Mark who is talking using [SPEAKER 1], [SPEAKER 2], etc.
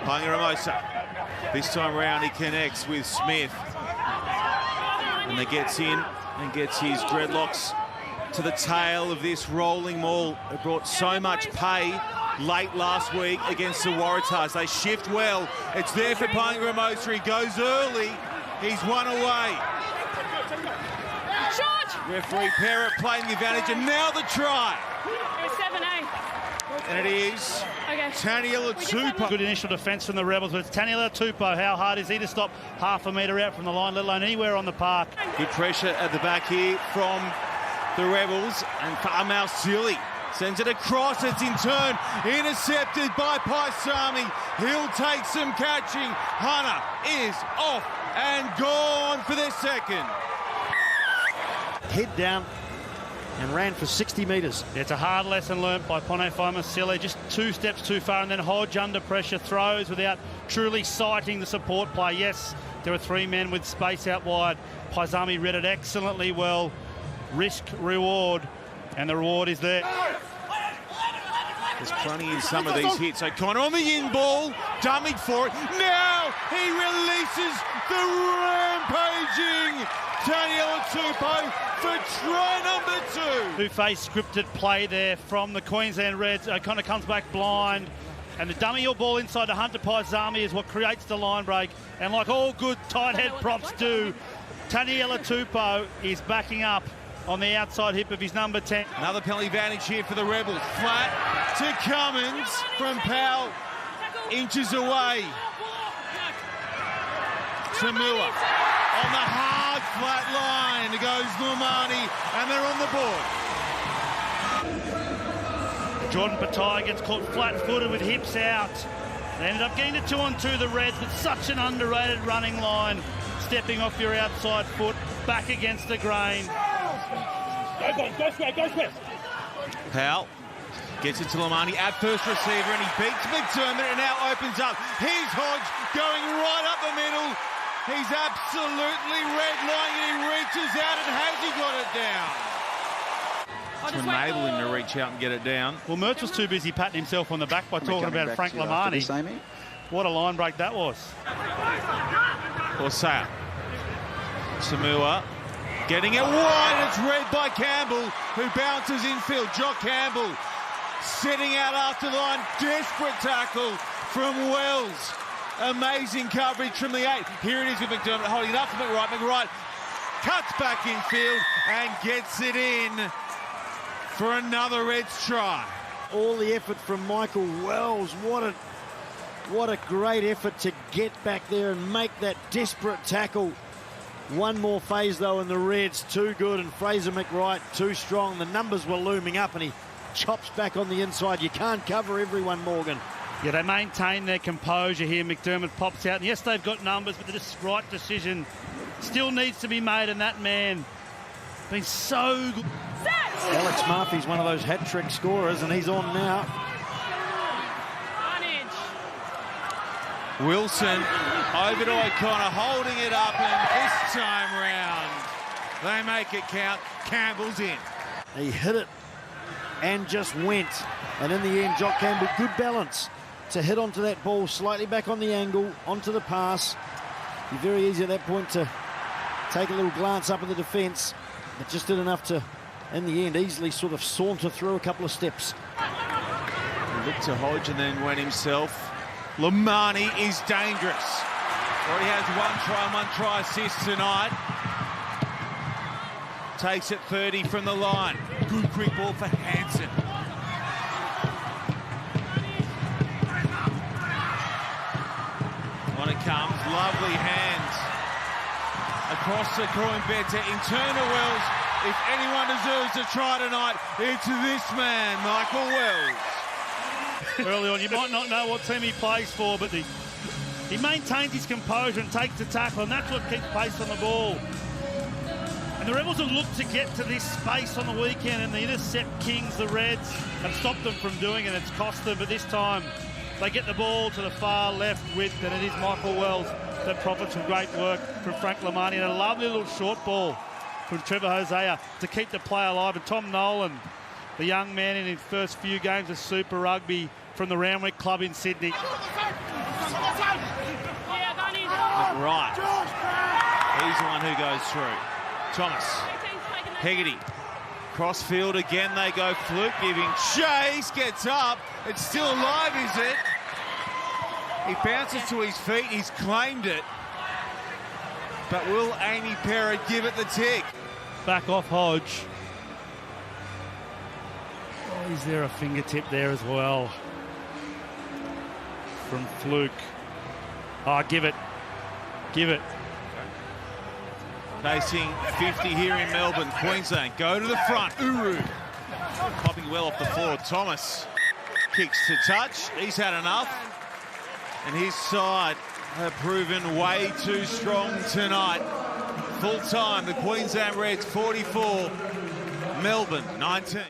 [SPEAKER 1] Aotearoa. This time round he connects with Smith. And he gets in and gets his dreadlocks to the tail of this rolling maul. It brought so much pay late last week against the Waratahs. They shift well. It's there for Aotearoa. He goes early. He's one away. Referee Parrott playing the advantage, and now the try.
[SPEAKER 2] It was 7-8.
[SPEAKER 1] And it is Taniela Tupou.
[SPEAKER 3] Good initial defence from the Rebels, but it's Taniela Tupou. How hard is he to stop half a metre out from the line, let alone anywhere on the park?
[SPEAKER 1] Good pressure at the back here from the Rebels, and Amal Silly sends it across. It's in turn intercepted by Paisami. He'll take some catching. Hunter is off and gone for their second.
[SPEAKER 4] Head down and ran for 60 metres.
[SPEAKER 3] It's a hard lesson learnt by Pone Faimasile. Just 2 steps too far and then Hodge under pressure throws without truly sighting the support play. Yes, there were 3 men with space out wide. Paisami read it excellently well. Risk, reward, and the reward is there.
[SPEAKER 1] There's plenty in some of these hits. O'Connor on the in ball, dummied for it. Now he releases the rampaging Taniela Tupou for try number 2.
[SPEAKER 3] Who faced scripted play there from the Queensland Reds. O'Connor comes back blind, and the dummy or ball inside to Hunter Paisami is what creates the line break. And like all good tight head props do, Taniela Tupou is backing up on the outside hip of his number 10.
[SPEAKER 1] Another penalty advantage here for the Rebels. Flat to Cummins from Powell, inches away. Samua on the hard flat line. It goes Lumani, and they're on the board.
[SPEAKER 3] Jordan Patai gets caught flat-footed with hips out. They ended up getting to 2-on-2, the Reds, but such an underrated running line. Stepping off your outside foot, back against the grain.
[SPEAKER 5] Go square.
[SPEAKER 1] Powell gets it to Lumani at first receiver, and he beats McDermott and now opens up. Here's Hodge going right up the middle. He's absolutely redlining, and he reaches out, and has he got it down? To enable him to reach out and get it down.
[SPEAKER 3] Well, Mertz was too busy patting himself on the back by talking about Frank Lumani. What a line break that was.
[SPEAKER 1] Orsaya. Samua getting it wide. It's read by Campbell, who bounces infield. Jock Campbell setting out after the line. Desperate tackle from Wells. Amazing coverage from the 8. Here it is with McDermott holding it up for McWright. McWright cuts back infield and gets it in for another Reds try.
[SPEAKER 4] All the effort from Michael Wells. What a great effort to get back there and make that desperate tackle. One more phase, though, and the Reds too good, and Fraser McWright too strong. The numbers were looming up, and he chops back on the inside. You can't cover everyone, Morgan.
[SPEAKER 3] Yeah, they maintain their composure here. McDermott pops out, and yes, they've got numbers, but the right decision still needs to be made, and that man been so good.
[SPEAKER 4] Alex Murphy's one of those hat-trick scorers, and he's on now.
[SPEAKER 1] Wilson over to O'Connor, holding it up, and this time round they make it count. Campbell's in.
[SPEAKER 4] He hit it and just went, and in the end, Jock Campbell, good balance to hit onto that ball, slightly back on the angle, onto the pass. Be very easy at that point to take a little glance up at the defence, but just did enough to, in the end, easily sort of saunter through a couple of steps.
[SPEAKER 1] He looked to Hodge and then went himself. Lumani is dangerous. Already has 1 try and 1 try assist tonight. Takes it 30 from the line. Good quick ball for Hansen. On it comes, lovely hands. Across the Coimbetta, internal Wells. If anyone deserves a try tonight, it's this man, Michael Wells.
[SPEAKER 3] Early on, you might not know what team he plays for, but he maintains his composure and takes the tackle, and that's what keeps pace on the ball. And the Rebels have looked to get to this space on the weekend, and the intercept kings, the Reds, have stopped them from doing it. It's cost them, but this time they get the ball to the far left width, and it is Michael Wells that profits from great work from Frank Lumani, and a lovely little short ball from Trevor Hosea to keep the play alive. And Tom Nolan, the young man in his first few games of Super Rugby from the Randwick Club in Sydney.
[SPEAKER 1] McWright. He's the one who goes through. Thomas. Hegarty. Crossfield again, they go fluke, giving chase, gets up. It's still alive, is it? He bounces to his feet, he's claimed it. But will Amy Perrott give it the tick?
[SPEAKER 3] Back off Hodge. Oh, is there a fingertip there as well? From Fluke. Oh, give it. Give it.
[SPEAKER 1] Facing 50 here in Melbourne. Queensland go to the front. Uru popping well off the floor. Thomas kicks to touch. He's had enough. And his side have proven way too strong tonight. Full time, the Queensland Reds 44, Melbourne 19.